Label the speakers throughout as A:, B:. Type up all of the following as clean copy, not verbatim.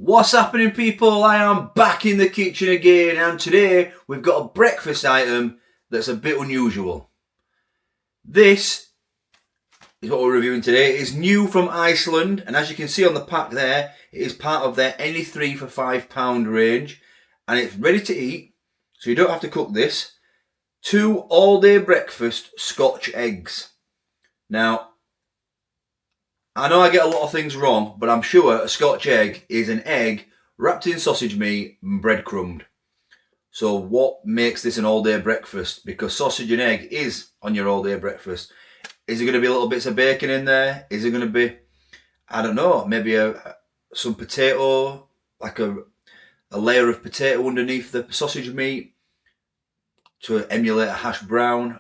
A: What's happening, people? I am back in the kitchen again, and today we've got a breakfast item that's a bit unusual. This is what we're reviewing today. It's new from Iceland, and as you can see on the pack there, it is part of their any 3 for £5 range, and it's ready to eat, so you don't have to cook this. 2 all-day breakfast Scotch eggs. Now, I know I get a lot of things wrong, but I'm sure a Scotch egg is an egg wrapped in sausage meat and breadcrumbed. So what makes this an all-day breakfast? Because sausage and egg is on your all-day breakfast. Is there going to be little bits of bacon in there? Is there going to be, I don't know, maybe some potato, like a layer of potato underneath the sausage meat to emulate a hash brown?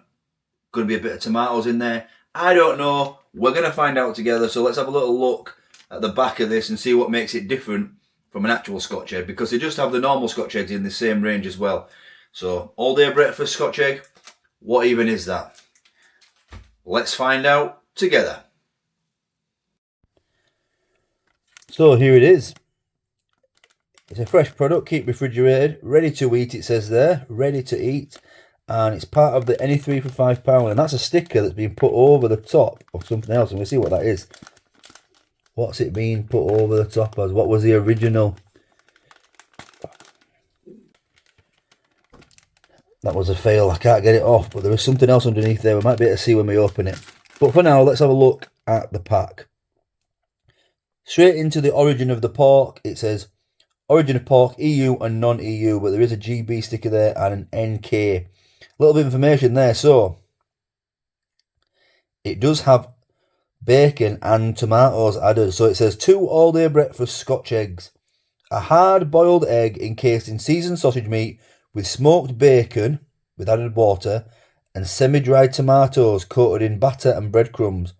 A: Going to be a bit of tomatoes in there. I don't know. We're going to find out together. So let's have a little look at the back of this and see what makes it different from an actual Scotch egg, because they just have the normal Scotch eggs in the same range as well. So all day breakfast Scotch egg, what even is that? Let's find out together. So here it is. It's a fresh product, keep refrigerated, ready to eat, it says there, ready to eat. And it's part of the any 3 for £5, and that's a sticker that's been put over the top of something else, and we'll see what that is. What's it being put over the top as? What was the original? That was a fail, I can't get it off, but there is something else underneath there. We might be able to see when we open it. But for now, let's have a look at the pack. Straight into the origin of the pork, it says origin of pork, EU and non-EU, but there is a GB sticker there and an NK. A little bit of information there. So it does have bacon and tomatoes added. So it says 2 all-day breakfast Scotch eggs, a hard-boiled egg encased in seasoned sausage meat with smoked bacon with added water, and semi-dried tomatoes coated in batter and breadcrumbs.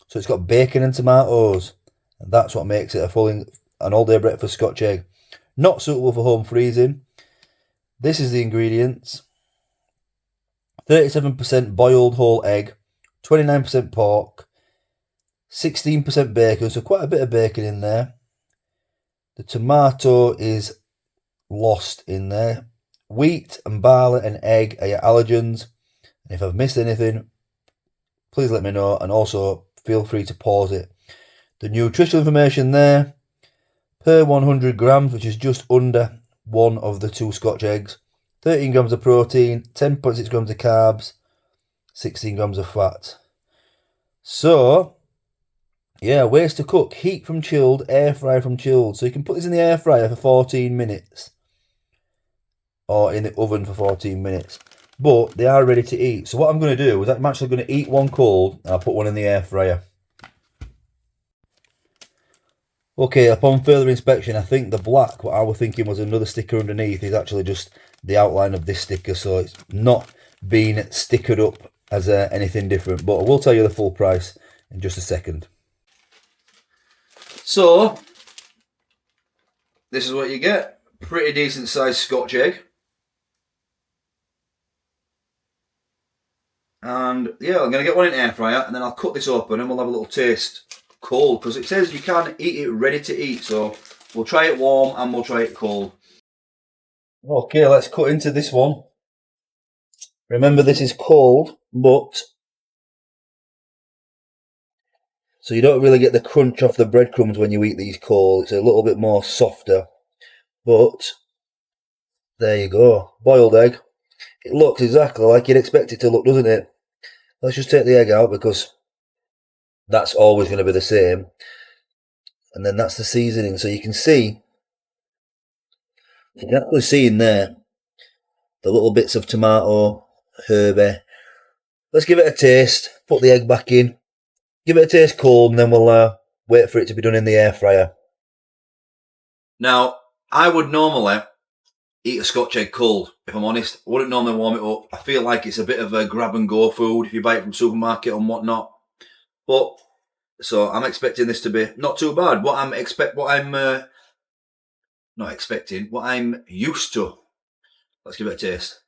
A: So it's got bacon and tomatoes, and that's what makes it an all-day breakfast Scotch egg. Not suitable for home freezing. This is the ingredients. 37% boiled whole egg, 29% pork, 16% bacon, so quite a bit of bacon in there. The tomato is lost in there. Wheat and barley and egg are your allergens. And if I've missed anything, please let me know, and also feel free to pause it. The nutritional information there, per 100 grams, which is just under one of the 2 Scotch eggs, 13 grams of protein, 10.6 grams of carbs, 16 grams of fat. So, yeah, ways to cook. Heat from chilled, air fry from chilled. So you can put this in the air fryer for 14 minutes. Or in the oven for 14 minutes. But they are ready to eat. So what I'm going to do is I'm actually going to eat one cold, and I'll put one in the air fryer. Okay, upon further inspection, I think the black, what I was thinking was another sticker underneath, is actually just the outline of this sticker, so it's not been stickered up as anything different, but I will tell you the full price in just a second. So, this is what you get. Pretty decent sized Scotch egg. And yeah, I'm going to get one in air fryer, and then I'll cut this open and we'll have a little taste cold, because it says you can eat it ready to eat, so we'll try it warm and we'll try it cold. Okay, let's cut into this one. Remember, this is cold, but so you don't really get the crunch off the breadcrumbs when you eat these cold. It's a little bit more softer, but there you go, boiled egg. It looks exactly like you'd expect it to look, doesn't it? Let's just take the egg out, because that's always going to be the same. And then that's the seasoning. So you can actually see in there the little bits of tomato, herby. Let's give it a taste. Put the egg back in. Give it a taste cold, and then we'll wait for it to be done in the air fryer. Now, I would normally eat a Scotch egg cold, if I'm honest. I wouldn't normally warm it up. I feel like it's a bit of a grab and go food if you buy it from supermarket and whatnot. But so I'm expecting this to be not too bad. What I'm used to. Let's give it a taste.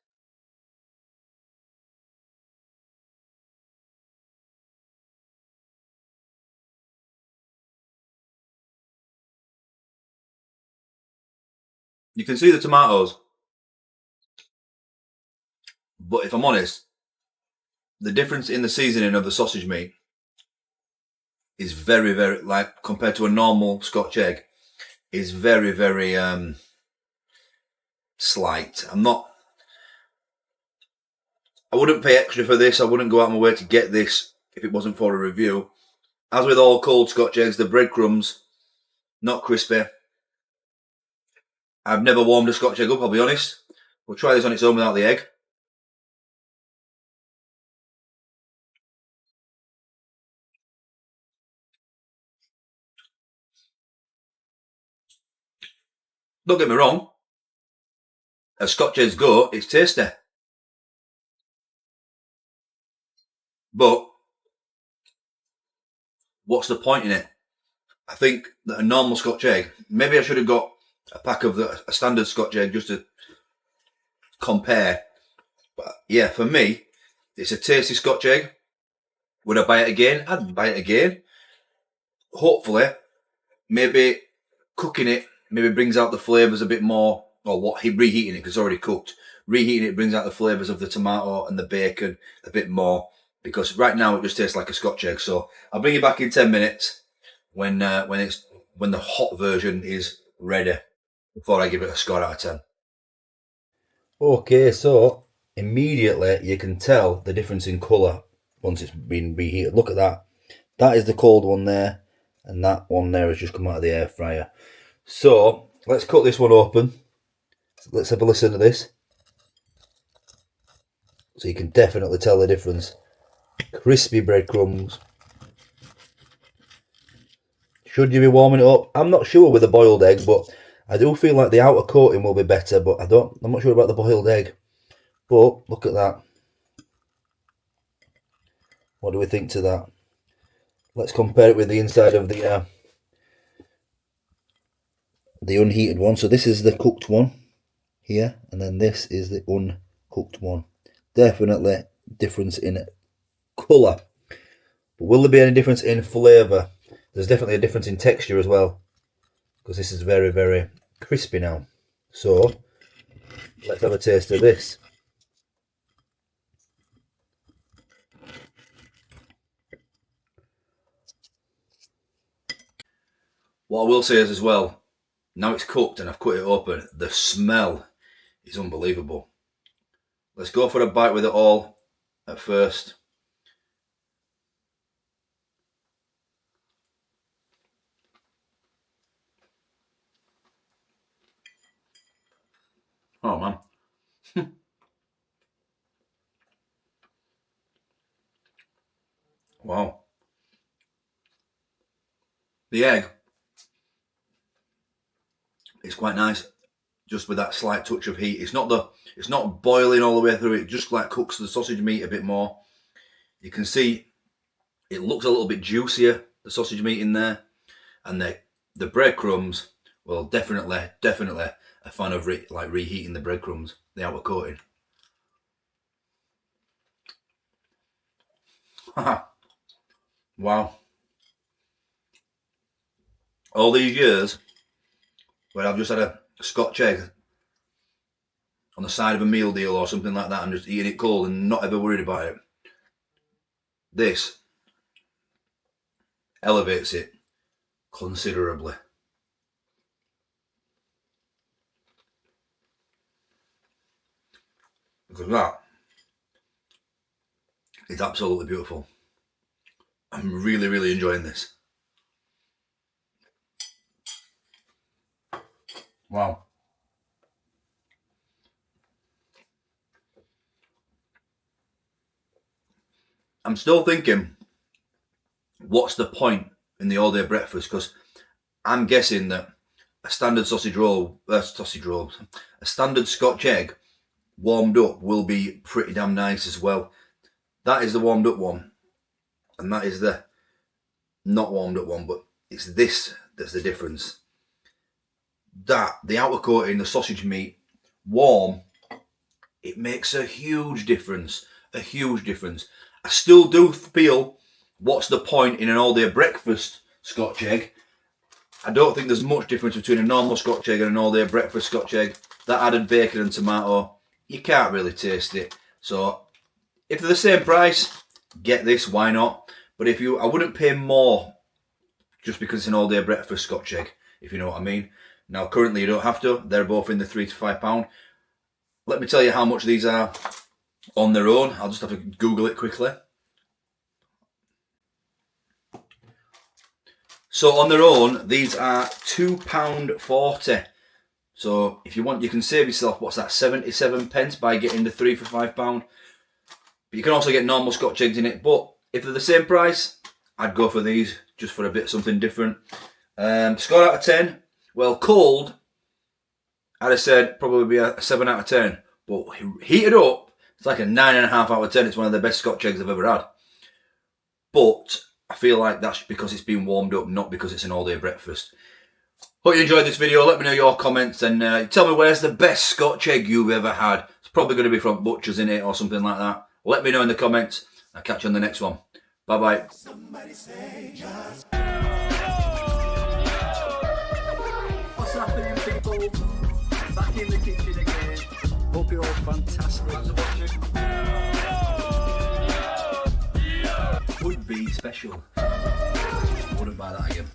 A: You can see the tomatoes, but if I'm honest, the difference in the seasoning of the sausage meat is very, very, like, compared to a normal Scotch egg, is very, very slight. I wouldn't pay extra for this. I wouldn't go out of my way to get this if it wasn't for a review. As with all cold Scotch eggs, the breadcrumbs, not crispy. I've never warmed a Scotch egg up, I'll be honest. We'll try this on its own without the egg. Don't get me wrong, as Scotch eggs go, it's tasty. But what's the point in it? I think that a normal Scotch egg, maybe I should have got a pack of a standard Scotch egg just to compare. But yeah, for me, it's a tasty Scotch egg. Would I buy it again? I'd buy it again. Hopefully, maybe cooking it maybe brings out the flavours a bit more, or reheating it because it's already cooked. Reheating it brings out the flavours of the tomato and the bacon a bit more, because right now it just tastes like a Scotch egg. So I'll bring you back in 10 minutes when the hot version is ready, before I give it a score out of 10. Okay, so immediately you can tell the difference in colour once it's been reheated. Look at that. That is the cold one there, and that one there has just come out of the air fryer. So let's cut this one open. Let's have a listen to this. So you can definitely tell the difference. Crispy breadcrumbs. Should you be warming it up? I'm not sure with a boiled egg, but I do feel like the outer coating will be better, but I'm not sure about the boiled egg. But look at that. What do we think to that? Let's compare it with the inside of the unheated one. So this is the cooked one here, and then this is the uncooked one. Definitely difference in colour. But will there be any difference in flavour? There's definitely a difference in texture as well, because this is very, very crispy now. So let's have a taste of this. What I will say is as well, now it's cooked and I've cut it open, the smell is unbelievable. Let's go for a bite with it all at first. Oh man. Wow. The egg is quite nice, just with that slight touch of heat. It's not boiling all the way through. It just like cooks the sausage meat a bit more. You can see it looks a little bit juicier, the sausage meat in there, and the breadcrumbs. Well, definitely a fan of reheating the breadcrumbs, the outer coating. Wow. All these years where I've just had a Scotch egg on the side of a meal deal or something like that and just eating it cold and not ever worried about it, this elevates it considerably. Because that is absolutely beautiful. I'm really, really enjoying this. Wow. I'm still thinking, what's the point in the all-day breakfast? Because I'm guessing that a standard a standard Scotch egg warmed up will be pretty damn nice as well. That is the warmed up one, and that is the not warmed up one, but it's this that's the difference. That the outer coating, the sausage meat, warm, it makes a huge difference. A huge difference. I still do feel, what's the point in an all-day breakfast Scotch egg? I don't think there's much difference between a normal Scotch egg and an all-day breakfast Scotch egg. That added bacon and tomato, you can't really taste it. So if they're the same price, get this, why not? But I wouldn't pay more just because it's an all-day breakfast Scotch egg, if you know what I mean. Now, currently you don't have to. They're both in the £3 to £5. Let me tell you how much these are on their own. I'll just have to Google it quickly. So on their own, these are £2.40. So if you want, you can save yourself, what's that, 77 pence by getting the 3 for £5. But you can also get normal Scotch eggs in it. But if they're the same price, I'd go for these just for a bit something different. Score out of 10. Well, cold, I'd have said probably be a 7 out of 10. But heated up, it's like a 9.5 out of 10. It's one of the best Scotch eggs I've ever had. But I feel like that's because it's been warmed up, not because it's an all-day breakfast. Hope you enjoyed this video. Let me know your comments and tell me where's the best Scotch egg you've ever had. It's probably going to be from Butcher's in it or something like that. Let me know in the comments. I'll catch you on the next one. Bye-bye. What's happening, people? Back in the kitchen again. Hope you're all fantastic. Would be special. Wouldn't buy that again.